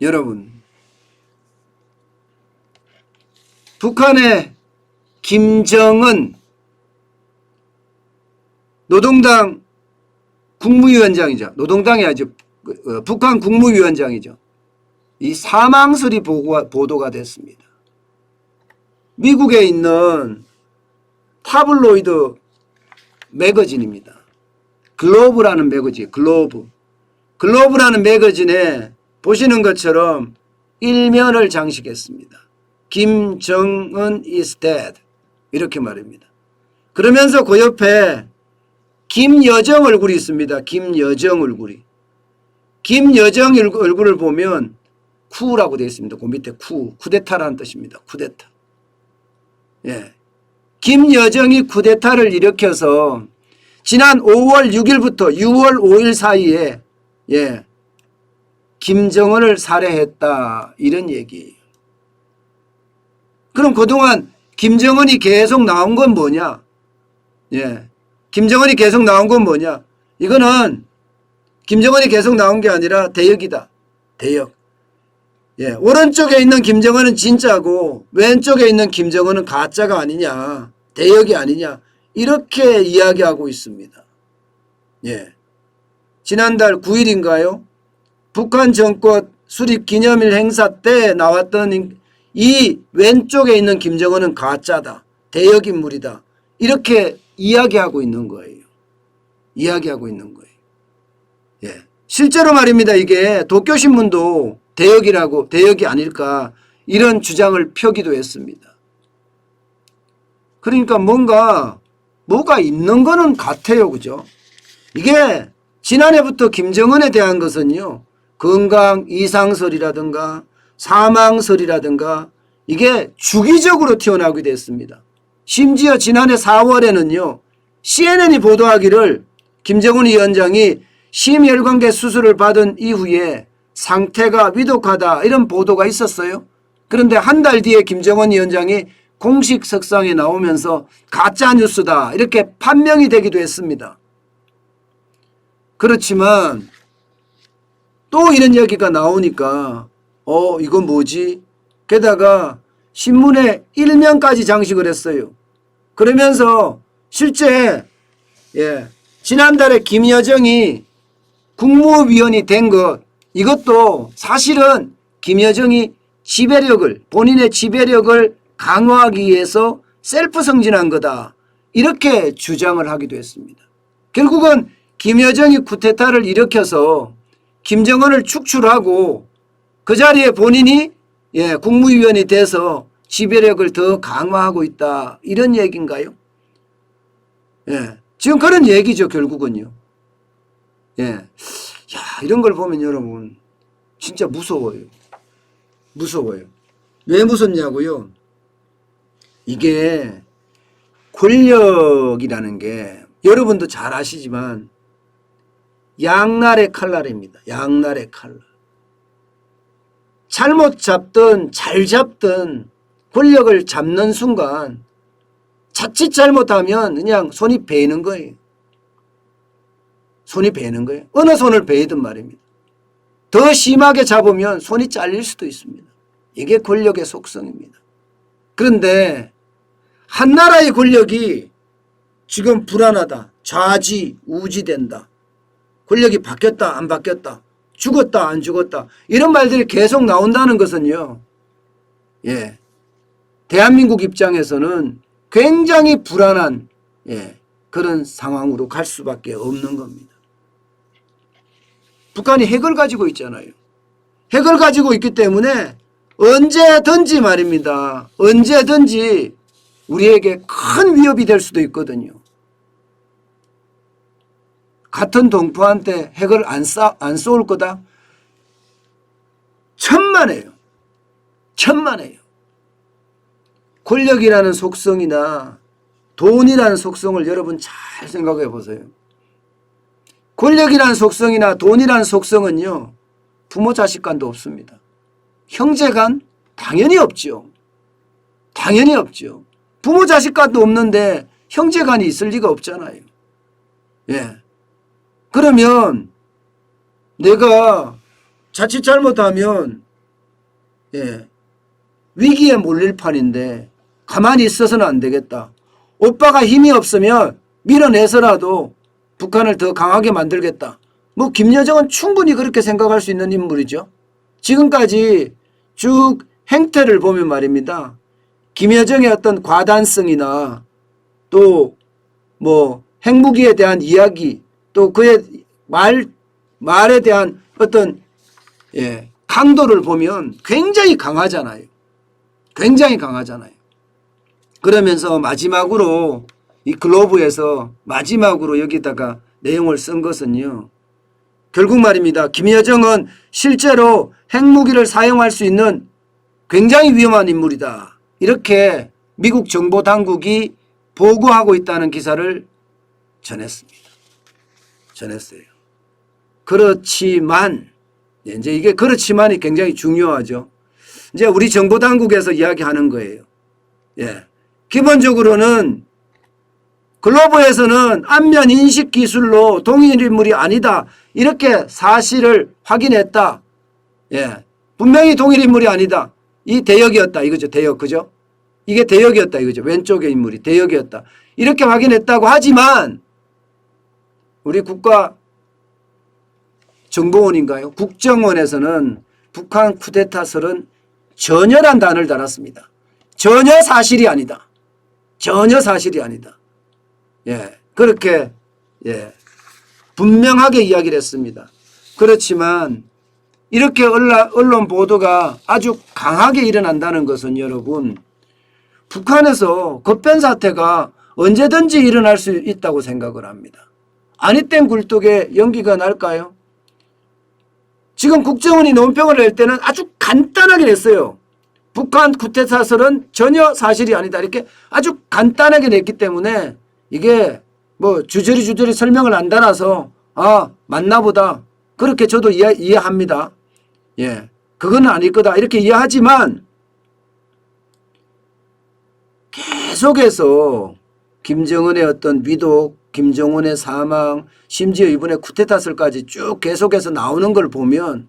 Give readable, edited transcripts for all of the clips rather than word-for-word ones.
여러분, 북한의 김정은 노동당 국무위원장이죠. 노동당이 아니죠. 북한 국무위원장이죠. 이 사망설이 보도가 됐습니다. 미국에 있는 타블로이드 매거진입니다. 글로브라는 매거진, 글로브라는 매거진에 보시는 것처럼 일면을 장식했습니다. 김정은 is dead 이렇게 말입니다. 그러면서 그 옆에 김여정 얼굴이 있습니다. 김여정 얼굴이. 김여정 얼굴을 보면 쿠라고 되어 있습니다. 그 밑에 쿠데타라는 뜻입니다. 쿠데타. 예. 김여정이 쿠데타를 일으켜서 지난 5월 6일부터 6월 5일 사이에 예. 김정은을 살해했다. 이런 얘기예요. 그럼 그동안 김정은이 계속 나온 건 뭐냐? 예. 김정은이 계속 나온 건 뭐냐? 이거는 김정은이 계속 나온 게 아니라 대역이다. 대역. 예. 오른쪽에 있는 김정은은 진짜고 왼쪽에 있는 김정은은 가짜가 아니냐. 대역이 아니냐. 이렇게 이야기하고 있습니다. 예. 지난달 9일인가요? 북한 정권 수립 기념일 행사 때 나왔던 이 왼쪽에 있는 김정은은 가짜다. 대역인물이다. 이렇게 이야기하고 있는 거예요. 이야기하고 있는 거예요. 예. 실제로 말입니다. 이게 도쿄신문도 대역이 아닐까 이런 주장을 펴기도 했습니다. 그러니까 뭐가 있는 거는 같아요. 그죠? 이게 지난해부터 김정은에 대한 것은요. 건강 이상설이라든가 사망설이라든가 이게 주기적으로 튀어나오게 됐습니다. 심지어 지난해 4월에는요. CNN이 보도하기를 김정은 위원장이 심혈관계 수술을 받은 이후에 상태가 위독하다 이런 보도가 있었어요. 그런데 한 달 뒤에 김정은 위원장이 공식 석상에 나오면서 가짜뉴스다 이렇게 판명이 되기도 했습니다. 그렇지만 또 이런 얘기가 나오니까 이건 뭐지? 게다가 신문에 일면까지 장식을 했어요. 그러면서 실제 지난달에 김여정이 국무위원이 된 것 이것도 사실은 김여정이 본인의 지배력을 강화하기 위해서 셀프 승진한 거다. 이렇게 주장을 하기도 했습니다. 결국은 김여정이 쿠데타를 일으켜서 김정은을 축출하고 그 자리에 본인이 국무위원이 돼서 지배력을 더 강화하고 있다. 이런 얘기인가요? 지금 그런 얘기죠. 결국은요. 이런 걸 보면 여러분 진짜 무서워요. 무서워요. 왜 무섭냐고요? 이게 권력이라는 게 여러분도 잘 아시지만 양날의 칼날입니다. 양날의 칼날. 잘못 잡든 잘 잡든 권력을 잡는 순간 자칫 잘못하면 그냥 손이 베이는 거예요. 손이 베이는 거예요. 어느 손을 베이든 말입니다. 더 심하게 잡으면 손이 잘릴 수도 있습니다. 이게 권력의 속성입니다. 그런데 한 나라의 권력이 지금 불안하다. 좌지우지된다. 권력이 바뀌었다 안 바뀌었다. 죽었다 안 죽었다. 이런 말들이 계속 나온다는 것은요. 대한민국 입장에서는 굉장히 불안한 그런 상황으로 갈 수밖에 없는 겁니다. 북한이 핵을 가지고 있잖아요. 핵을 가지고 있기 때문에 언제든지 말입니다. 언제든지 우리에게 큰 위협이 될 수도 있거든요. 같은 동포한테 핵을 안 쏠 거다? 천만에요. 천만에요. 권력이라는 속성이나 돈이라는 속성을 여러분 잘 생각해 보세요. 권력이라는 속성이나 돈이라는 속성은요. 부모 자식 간도 없습니다. 형제 간? 당연히 없죠. 당연히 없죠. 부모 자식 간도 없는데 형제 간이 있을 리가 없잖아요. 그러면 내가 자칫 잘못하면 예, 위기에 몰릴 판인데 가만히 있어서는 안 되겠다. 오빠가 힘이 없으면 밀어내서라도 북한을 더 강하게 만들겠다. 뭐 김여정은 충분히 그렇게 생각할 수 있는 인물이죠. 지금까지 쭉 행태를 보면 말입니다. 김여정의 어떤 과단성이나 또 뭐 핵무기에 대한 이야기 또 그의 말에 대한 어떤 강도를 보면 굉장히 강하잖아요. 굉장히 강하잖아요. 그러면서 마지막으로 이 글로브에서 마지막으로 여기다가 내용을 쓴 것은요. 결국 말입니다. 김여정은 실제로 핵무기를 사용할 수 있는 굉장히 위험한 인물이다. 이렇게 미국 정보 당국이 보고하고 있다는 기사를 전했어요. 그렇지만 이제 이게 그렇지만이 굉장히 중요하죠. 이제 우리 정보 당국에서 이야기하는 거예요. 예. 기본적으로는 글로브에서는 안면 인식 기술로 동일 인물이 아니다. 이렇게 사실을 확인했다. 예. 분명히 동일 인물이 아니다. 이 대역이었다. 이거죠. 대역. 그죠? 이게 대역이었다. 이거죠. 왼쪽의 인물이 대역이었다. 이렇게 확인했다고 하지만 우리 국가정보원인가요? 국정원에서는 북한 쿠데타설은 전혀란 단어를 달았습니다. 전혀 사실이 아니다. 전혀 사실이 아니다. 예, 그렇게 분명하게 이야기를 했습니다. 그렇지만 이렇게 언론 보도가 아주 강하게 일어난다는 것은 여러분 북한에서 급변 사태가 언제든지 일어날 수 있다고 생각을 합니다. 아니 땐 굴뚝에 연기가 날까요? 지금 국정원이 논평을 낼 때는 아주 간단하게 냈어요. 북한 쿠데타설은 전혀 사실이 아니다. 이렇게 아주 간단하게 냈기 때문에 이게 뭐 주저리 설명을 안 달아서 맞나 보다. 그렇게 저도 이해합니다. 예. 그건 아닐 거다. 이렇게 이해하지만 계속해서 김정은의 어떤 위독, 김정은의 사망, 심지어 이번에 쿠데타설까지 쭉 계속해서 나오는 걸 보면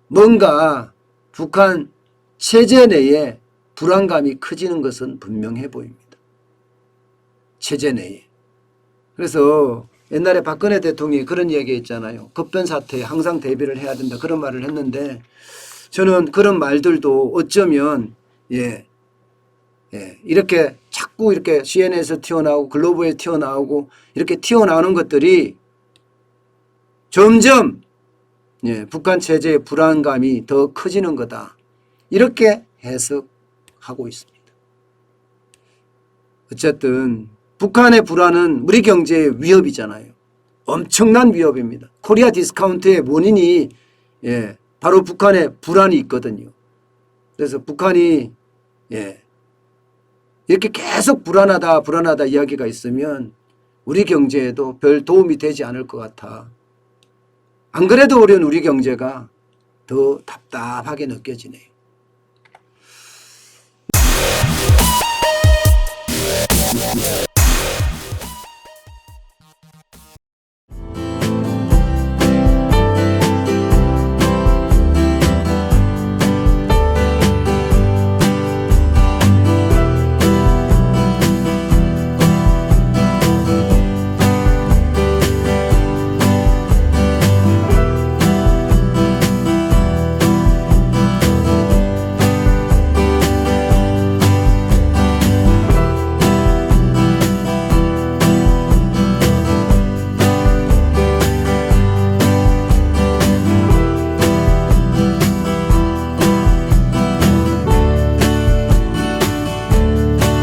뭔가 북한 체제 내에 불안감이 커지는 것은 분명해 보입니다. 체제 내에. 그래서 옛날에 박근혜 대통령이 그런 얘기 했잖아요. 급변 사태에 항상 대비를 해야 된다. 그런 말을 했는데 저는 그런 말들도 어쩌면 이렇게 자꾸 이렇게 CNN에서 튀어나오고 글로브에 튀어나오고 이렇게 튀어나오는 것들이 점점 북한 체제의 불안감이 더 커지는 거다. 이렇게 해석하고 있습니다. 어쨌든 북한의 불안은 우리 경제의 위협이잖아요. 엄청난 위협입니다. 코리아 디스카운트의 원인이 바로 북한의 불안이 있거든요. 그래서 북한이 이렇게 계속 불안하다 이야기가 있으면 우리 경제에도 별 도움이 되지 않을 것 같아. 안 그래도 어려운 우리 경제가 더 답답하게 느껴지네요.